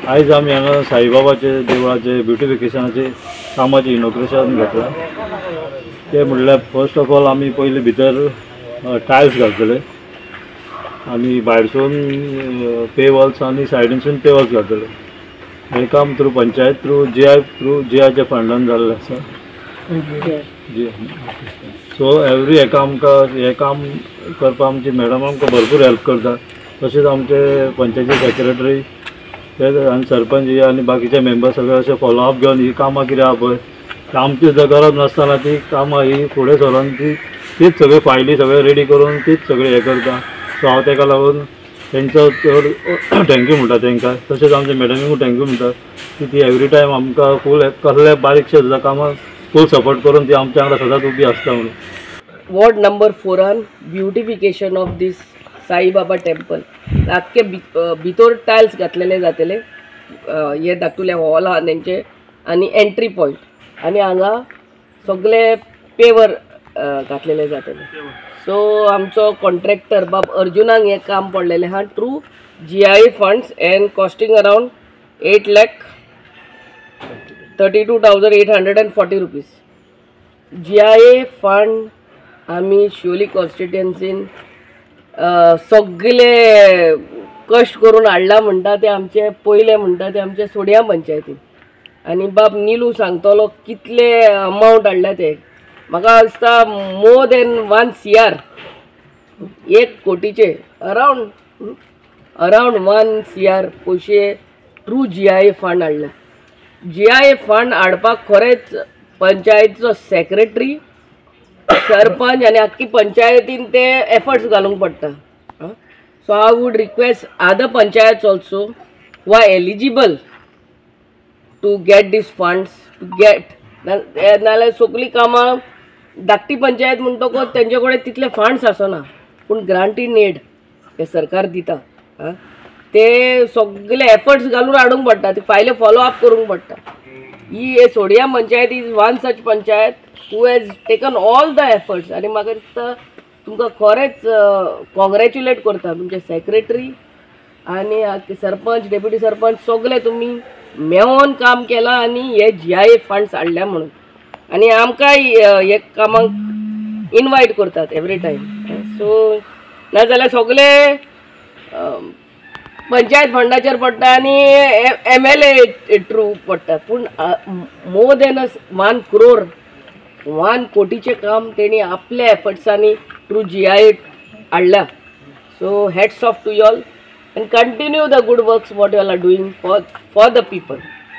आयज आमी हांगा साईबाबाचे देवळाचे ब्युटिफिकेशनाचे कामाचे इनॉग्रेशन घेतला। ते म्हणल्यार फर्स्ट ऑफ ऑल आमी पयलीं भितर टायल्स घालतले आनी भायरसून पेवल्स आनी सायडीनसून पेवल्स घालतले। हे काम थ्रू पंचायत थ्रू जीआयच्या फंडान जाल्लें आसा। जी सो एवरी हेका आमकां हे काम करपाक आमची मॅडम आमकां भरपूर हेल्प करता। तशेंच आमचे पंचायती सेक्रेटरी आनी सरपंच आनी बाकीचे मेंबर सगळे अशें फॉलोअप घेवन ही कामां कितें आहा पळय आमची सुद्दां गरज नासतना ती कामां ही फुडें सरोन तीच सगळे फायली सगळे रेडी करून तीच सगळे हे करता। सो हांव तेका लागून तेंचो चड थँक्यू म्हणटा तेंकां। तशेंच आमच्या मॅडमीकूय थँक्यू म्हणटा की ती एवरी टायम आमकां फूल कसले बारीकशे सुद्दां कामां फूल सपोर्ट करून ती आमच्या वांगडा सदांच उबी आसता म्हणून। Ward number 4 beautification of this Saibaba temple आख्खे भितर टायल्स घातलेले जातले। हे धाकटुले हॉल आहा तेंचे आनी एंट्री पॉयंट आनी हांगा सगळे पेवर घातलेले जातले। सो आमचो कॉन्ट्रॅक्टर बाब अर्जुनाक हे काम पडलेले आहा through GIA funds end costing around 8,32,840 rupees. GIA fund आमी शिवोली कॉन्स्टिट्युएन्सीन सगळे कश्ट करून हाडला म्हणटा ते आमचे पयले म्हणटा ते आमचे सोडिया पंचायतीन आनी बाब नीलू सांगतलो कितले अमाउंट हाडला ते। म्हाका दिसता मोर देन 1 CR 1 कोटीचे अराउंड 1 CR पयशे थ्रू GIA फंड हाडला। GIA फंड हाडपाक खरेंच पंचायतीचो सेक्रेटरी सरपंच आनी आख्खी पंचायतीन ते एफर्ट्स घालूंक पडटा। So I would request other panchayats also who are eligible to get these funds to get नाल्यार सगळीं कामां धाकटी पंचायत म्हणटकच तेंचे कडेन तितले फंड्स आसना पूण ग्रांटीड एड हे सरकार दिता ते सगळे एफर्ट्स घालून हाडूंक पडटा ती फायले फॉलो अप करूंक पडटा। ही Sodiya panchayat is one such panchayat who has taken all the efforts आनी म्हाका दिसता तुमकां खरेंच कॉंग्रॅच्युलेट करता तुमचे सेक्रेटरी आनी सरपंच डेप्युटी सरपंच सगळे तुमी मेळोन काम केलां आनी हे GIA फंड्स हाडल्या म्हणून आनी आमकां हे कामाक इनवायट करतात एवरी टायम। सो नाजाल्यार सगळे पंचायत फंडाचेर पडटा आनी MLA थ्रू पडटा पूण मोर देन 1 crore 1 कोटीचे काम तेणी आपल्या एफर्ट्सांनी थ्रू GIA हाडला। So hats off to you all and continue the good works what you all are doing for the people.